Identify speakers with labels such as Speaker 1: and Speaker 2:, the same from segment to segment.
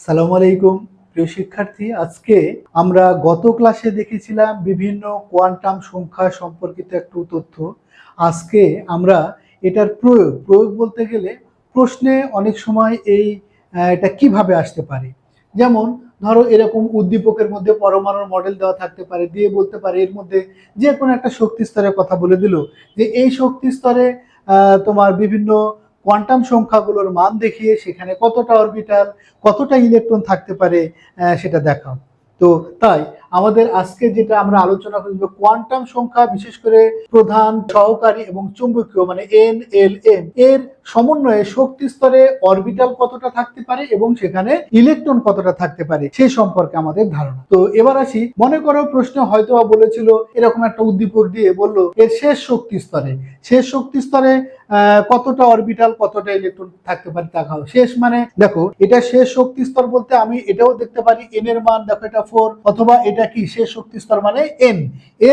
Speaker 1: সালামু আলাইকুম প্রিয় শিক্ষার্থী, আজকে আমরা গত ক্লাসে দেখেছিলাম বিভিন্ন কোয়ান্টাম সংখ্যা সম্পর্কিত একটু তথ্য। আজকে আমরা এটার প্রয়োগ বলতে গেলে প্রশ্নে অনেক সময় এটা কিভাবে আসতে পারে। যেমন ধরো এরকম উদ্দীপকের মধ্যে পরমাণুর মডেল দেওয়া থাকতে পারে, দিয়ে বলতে পারে এর মধ্যে যে কোনো একটা শক্তি স্তরের কথা বলে দিল যে এই শক্তি স্তরে তোমার বিভিন্ন কোয়ান্টাম সংখ্যাগুলোর মান দেখিয়ে সেখানে কতটা অরবিটাল কতটা ইলেকট্রন থাকতে পারে সেটা দেখাও। তো তাই আমাদের আজকে যেটা আমরা আলোচনা করব কোয়ান্টাম সংখ্যা, বিশেষ করে প্রধান, সহকারী এবং চুম্বকীয় মানে NLM এর সমন্বয়ে শক্তি স্তরে অরবিটাল কতটা থাকতে পারে এবং সেখানে ইলেকট্রন কতটা থাকতে পারে সেই সম্পর্কে আমাদের ধারণা। তো এবার আসি, মনে করো প্রশ্ন হয়তো বলেছিল এরকম একটা উদ্দীপক দিয়ে বললো এর শেষ শক্তি স্তরে কতটা অরবিটাল কতটা ইলেকট্রন থাকতে পারে দেখাও। শেষ মানে দেখো এটা শেষ শক্তি স্তর বলতে আমি এটাও দেখতে পারি n এর মান দেখো এটা 4, অথবা এটা কি শেষ শক্তি স্তর মানে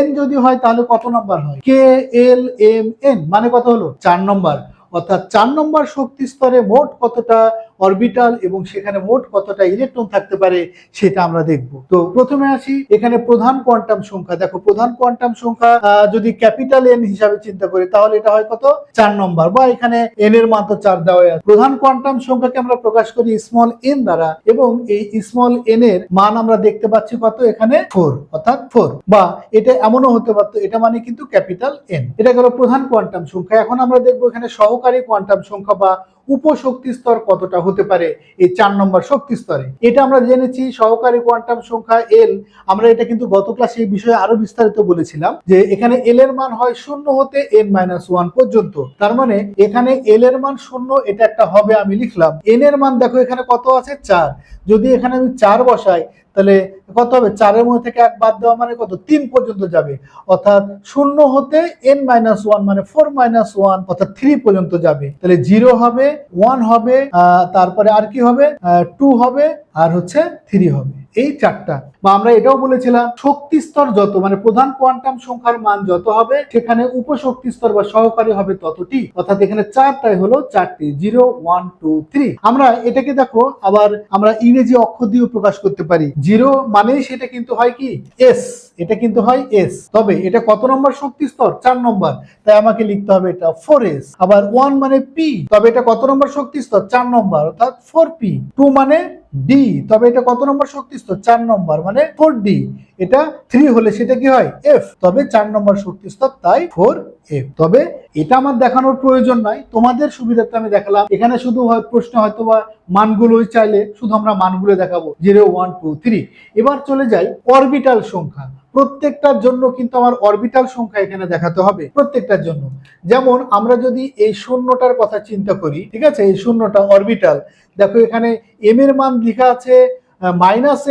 Speaker 1: n যদি হয় তাহলে কত নম্বর হয় KLMN মানে কত হলো 4 নম্বর, অর্থাৎ 4 নম্বর শক্তি স্তরে মোট কতটা অরবিটাল এবং সেখানে মোট কতটা ইলেকট্রন থাকতে পারে সেটা আমরা দেখব। তো প্রথমে আসি এখানে প্রধান কোয়ান্টাম সংখ্যা। দেখো প্রধান কোয়ান্টাম সংখ্যা যদি ক্যাপিটাল N হিসাবে চিন্তা করি তাহলে এটা হয় কত 4 নম্বর, বা এখানে n এর মান তো 4 দেওয়া আছে। প্রধান কোয়ান্টাম সংখ্যাকে আমরা প্রকাশ করি স্মল n দ্বারা, এবং এই স্মল n এর মান আমরা দেখতে পাচ্ছি কত এখানে 4, অর্থাৎ 4, বা এটা এমনও হতে পারতো এটা মানে কিন্তু ক্যাপিটাল N। এটা গেল প্রধান কোয়ান্টাম সংখ্যা। এখন আমরা দেখবো এখানে সহকারী কোয়ান্টাম সংখ্যা বা উপশক্তি স্তর কতটা হতে পারে এই 4 নম্বর শক্তি স্তরে। এটা আমরা জেনেছি সহকারী কোয়ান্টাম সংখ্যা L। আমরা এটা কিন্তু গত ক্লাসে এই বিষয়ে আরো বিস্তারিত বলেছিলাম যে এখানে L এর মান হয় 0 হতে n-1 পর্যন্ত। তার মানে এখানে L এর মান 0, এটা একটা হবে আমি লিখলাম। n এর মান দেখো এখানে কত আছে 4, যদি এখানে আমি 4 বসাই তাহলে কত হবে 4 এর মধ্যে থেকে 1 বাদ দেওয়া মানে কত 3 পর্যন্ত যাবে, অর্থাৎ 0 হতে n-1 মানে 4-1 অর্থাৎ 3 পর্যন্ত যাবে। তাহলে 0 হবে, 1 হবে, তারপরে আর কি হবে 2 হবে, আর হচ্ছে 3 হবে। এই 4টা। বা আমরা এটাও বলেছিলাম শক্তি স্তর যত মানে প্রধান কোয়ান্টাম সংখ্যার মান যত হবে সেখানে উপশক্তি স্তর বা সহকারী হবে ততটি, অর্থাৎ এখানে 4টাই হলো 4টি 0 1 2 3। আমরা এটাকে দেখো আবার আমরা ইংরেজি অক্ষর দিয়ে প্রকাশ করতে পারি। 0 মানেই সেটা কিন্তু হয় কি S, এটা কিন্তু হয় S, তবে এটা কত নম্বর শক্তি স্তর 4 নম্বর, তাই আমাকে লিখতে হবে এটা 4S। আবার 1 মানে P, তবে এটা কত নম্বর শক্তি স্তর 4 নম্বর, অর্থাৎ 4P। 2 মানে D, তবে এটা কত নম্বর শক্তি স্তর 4 নম্বর মানে 4D। এটা 3 হলে সেটা কি হয় F, তবে 4 নম্বর শক্তি স্তর তাই 4F। তবে এটা আমার দেখানোর প্রয়োজন নাই, তোমাদের সুবিধার্থে আমি দেখালাম। এখানে শুধু প্রশ্ন হয়তো বা মানগুলোই চাইলে শুধু আমরা মানগুলো দেখাবো 0 1 2 3। এবার চলে যাই অরবিটাল সংখ্যা। প্রত্যেকটার জন্য কিন্তু আমার অরবিটাল সংখ্যা এখানে দেখাতে হবে প্রত্যেকটার জন্য। যেমন আমরা যদি এই শূন্যটার কথা চিন্তা করি, ঠিক আছে, এই শূন্যটা অরবিটাল। দেখো এখানে m এর মান লেখা আছে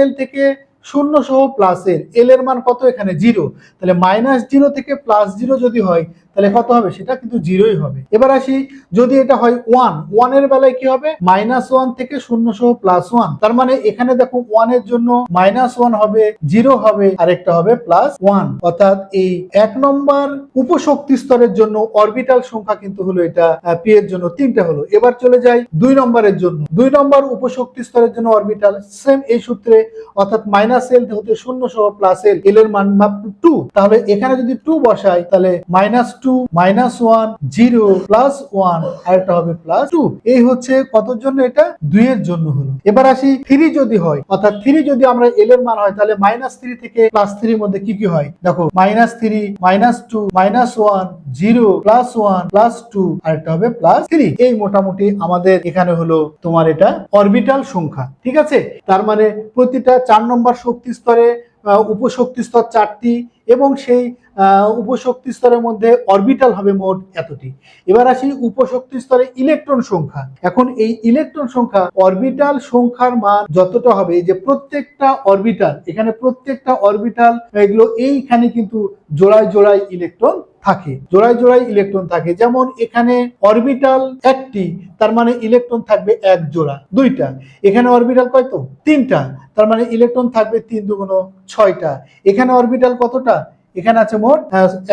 Speaker 1: -l থেকে 0 সহ +l, l এর মান কত এখানে 0, তাহলে -0 থেকে +0 যদি হয় তাহলে কত হবে সেটা কিন্তু 0ই হবে। এবার আসি যদি এটা হয় 1 এর বেলায় কি হবে -1 থেকে 0 সহ +1, তার মানে এখানে দেখো 1 এর জন্য -1 হবে, 0 হবে, আরেকটা হবে +1, অর্থাৎ এই 1 নম্বর উপশক্তি স্তরের জন্য অরবিটাল সংখ্যা কিন্তু হলো এটা p এর জন্য 3টা হলো। এবার চলে যাই 2 নম্বরের জন্য। 2 নম্বর উপশক্তি স্তরের জন্য অরবিটাল সেম এই সূত্রে, অর্থাৎ -l হতে 0 সহ +l, l এর মান 2, তাহলে এখানে যদি 2 বসাই তাহলে -2 -1 0 +1 আর এটা হবে +2। এই হচ্ছে কতর জন্য এটা 2 এর জন্য হলো। এবার আসি 3 যদি হয়, অর্থাৎ 3 যদি আমরা l এর মান হয় তাহলে -3 থেকে +3 এর মধ্যে কি কি হয় দেখো -3 -2 -1 0 +1 +2 আর এটা হবে +3। এই মোটামুটি আমাদের এখানে হলো তোমার এটা অরবিটাল সংখ্যা, ঠিক আছে। তার মানে প্রতিটা 4 নম্বর শক্তি স্তরে উপশক্তি স্তর 4টি এবং সেই উপশক্তি স্তরের মধ্যে অরবিটাল হবে মোট এতটি। এবার আসি উপশক্তি স্তরে ইলেকট্রন সংখ্যা। এখন এই ইলেকট্রন সংখ্যা অরবিটাল সংখ্যার মান যতটা হবে, যে প্রত্যেকটা অরবিটাল, এখানে প্রত্যেকটা অরবিটাল এগুলো এইখানে কিন্তু জোড়ায় জোড়ায় ইলেকট্রন থাকে, জোড়ায় জোড়ায় ইলেকট্রন থাকে। যেমন এখানে অরবিটাল 1টি, তার মানে ইলেকট্রন থাকবে 1 জোড়া। 2টা, এখানে অরবিটাল কয়তো 3টা, তার মানে ইলেকট্রন থাকবে 3 2 6টা। এখানে অরবিটাল কতটা, এখানে আছে মোট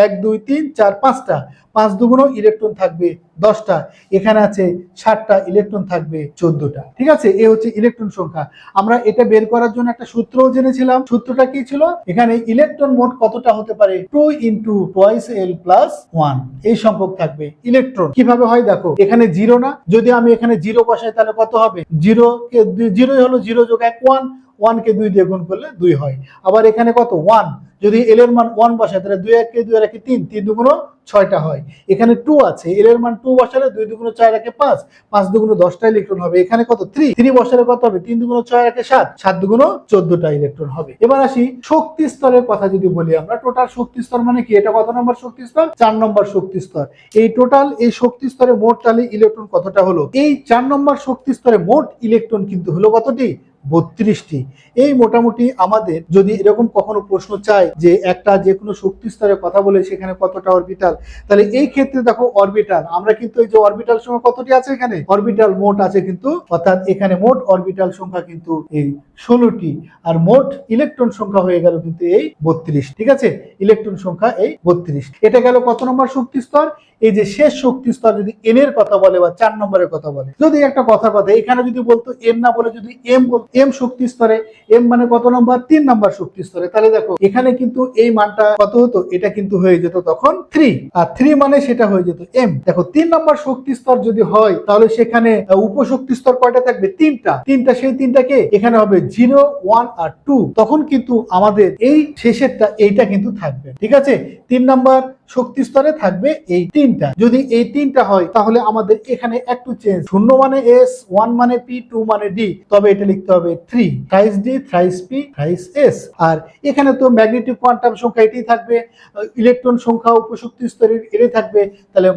Speaker 1: 1 2 3 4 5টা, 5 দুগুণ ইলেকট্রন থাকবে 10টা, এখানে আছে 60টা, ইলেকট্রন থাকবে 14টা। ঠিক আছে, এ হচ্ছে ইলেকট্রন সংখ্যা। আমরা এটা বের করার জন্য একটা সূত্রও জেনেছিলাম। সূত্রটা কি ছিল? এখানে ইলেকট্রন মোট কতটা হতে পারে? 2 × twice L + 1 এই সংখ্যক থাকবে ইলেকট্রন। কিভাবে হয় দেখো, এখানে 0 না, যদি আমি এখানে 0 বসাই তাহলে কত হবে? 0 কে 0 হলো 0 যোগ 1 1, 1 কে 2 দিয়ে গুণ করলে 2 হয়। আবার এখানে কত? 1, যদি এল এর মান 1 বসায় তাহলে 2 1 কে 2 আর 1 3, 3 দুগুণ 6টা হয়। এখানে 2 আছে, এল এর মান 2 বসালে 2 দুগুণ 4 1 5, 5 দুগুণ 10টা ইলেকট্রন হবে। এখানে কত? 3 বসালে কত হবে? 3 দুগুণ 6 1 7, 7 দুগুণ 14টা ইলেকট্রন হবে। এবার আসি শক্তি স্তরের কথা যদি বলি আমরা, টোটাল শক্তি স্তর মানে কি? এটা কত নম্বর শক্তি স্তর? 4 নম্বর শক্তি স্তর। এই টোটাল এই শক্তি স্তরে মোট তাহলে ইলেকট্রন কতটা হলো? এই 4 নম্বর শক্তি স্তরে মোট ইলেকট্রন কিন্তু হলো কতটি? 32টি। এই মোটামুটি আমাদের যদি এরকম কখনো প্রশ্ন চায় যে একটা যে কোনো শক্তি স্তরের কথা বলে সেখানে কতটা অরবিটাল, তাহলে এই ক্ষেত্রে দেখো অরবিটাল, আমরা কিন্তু এই যে অরবিটাল সংখ্যা কতটি আছে এখানে? অরবিটাল মোট আছে কিন্তু, অর্থাৎ এখানে মোট অরবিটাল সংখ্যা কিন্তু এই 16টি, আর মোট ইলেকট্রন সংখ্যা হয়ে গেল কিন্তু এই 32। ঠিক আছে, ইলেকট্রন সংখ্যা এই 32। এটা গেল কত নম্বর শক্তি স্তর? এই যে শেষ শক্তি স্তর যদি এন এর কথা বলে বা 4 নম্বরের কথা বলে, যদি একটা কথা এখানে যদি বলতো এন না বলে যদি এম বলতো, এম শক্তি স্তরে, এম মানে কত নম্বর? 3 নম্বর শক্তি স্তরে, তাহলে দেখো এখানে কিন্তু এই মানটা কত হতো? এটা কিন্তু হয়ে যেত তখন 3, আর 3 মানে সেটা হয়ে যেত এম। দেখো 3 নম্বর শক্তি স্তর যদি হয় তাহলে সেখানে উপশক্তি স্তর কয়টা থাকবে? 3টা। সেই 3টাকে এখানে হবে 0 1 আর 2, তখন কিন্তু আমাদের এই শেষেরটা এইটা কিন্তু থাকবে। ঠিক আছে, 3 নম্বর শক্তি স্তরে থাকবে এই 3টা। যদি এই 3টা হয় তাহলে আমাদের এখানে একটু চেঞ্জ, 0 মানে এস, 1 মানে পি, 2 মানে ডি, তবে এটা লিখতে হবে 3 thrice D thrice P thrice S. আর এখানে তো ম্যাগনেটিক কোয়ান্টাম সংখ্যা এটাই থাকবে, ইলেকট্রন সংখ্যা উপশক্তি স্তরের এটাই থাকবে। তাহলে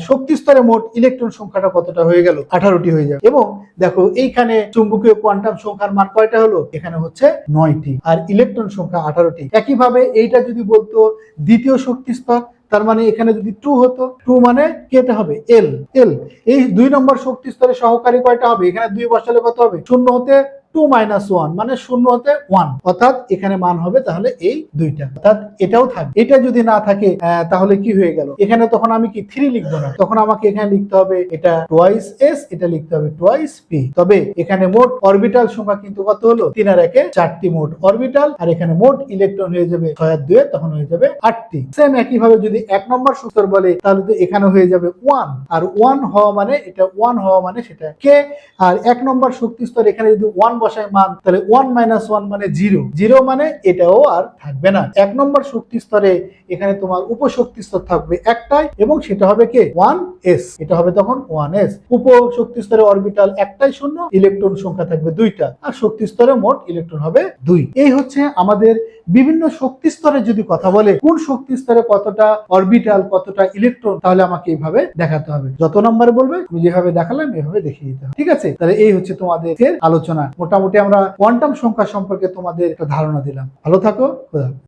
Speaker 1: শক্তি স্তরে মোট ইলেকট্রন সংখ্যাটা কতটা হয়ে গেল? 18টি হয়ে যাবে। এবং দেখো এইখানে চুম্বকীয় কোয়ান্টাম সংখ্যার মান কয়টা হলো? এখানে হচ্ছে 9টি, আর ইলেকট্রন সংখ্যা 18টি। একইভাবে এইটা যদি বলতো দ্বিতীয় শক্তি স্তর, তার মানে এখানে যদি 2 হতো, 2 মানে কেটা হবে? এল। এই 2 নম্বর শক্তি স্তরে সহকারী কয়টা হবে? এখানে 2 বসালে কত হবে? 0 হতে 2 - 1 মানে 0 হতে 1, অর্থাৎ এখানে মান হবে তাহলে এই 2টা, অর্থাৎ এটাও থাকবে। এটা যদি না থাকে তাহলে কি হয়ে গেল? এখানে তখন আমি কি 3 লিখবো না, তখন আমাকে এখানে লিখতে হবে এটা টুয়াইস এস, এটা লিখতে হবে টুয়াইস পি। তবে এখানে মোট অরবিটাল সংখ্যা কিন্তু কত হলো? 3 আর 1 4টি মোট অরবিটাল, আর এখানে মোট ইলেকট্রন হয়ে যাবে 6 আর 2 তখন হয়ে যাবে 8টি। সেম একই ভাবে যদি 1 নম্বর সূত্র বলে তাহলে তো এখানে হয়ে যাবে 1, আর 1 হওয়া মানে এটা 1 হওয়া মানে সেটা কে। আর 1 নম্বর শক্তি স্তর এখানে যদি 1 বসায় মান, তাহলে 1 - 1 মানে 0 মানে এটাও আর থাকবে না। 1 নম্বর শক্তি স্তরে এখানে তোমার উপশক্তি স্তর থাকবে একটাই, এবং সেটা হবে কে? 1s, এটা হবে তখন 1s। উপশক্তি স্তরে অরবিটাল একটাই শূন্য, ইলেকট্রন সংখ্যা থাকবে 2টা, আর শক্তি স্তরে মোট ইলেকট্রন হবে 2। এই হচ্ছে আমাদের বিভিন্ন শক্তি স্তরে যদি কথা বলে কোন শক্তি স্তরে কতটা অরবিটাল কতটা ইলেকট্রন, তাহলে আমাকে এইভাবে দেখাতে হবে। যত নম্বরে বলবে আমি যেভাবে দেখালাম এভাবে দেখিয়ে দিতে হবে। ঠিক আছে, তাহলে এই হচ্ছে তোমাদের আলোচনা। মোটামুটি আমরা কোয়ান্টাম সংখ্যা সম্পর্কে তোমাদের একটা ধারণা দিলাম। ভালো থাকো, খোদা হাফেজ।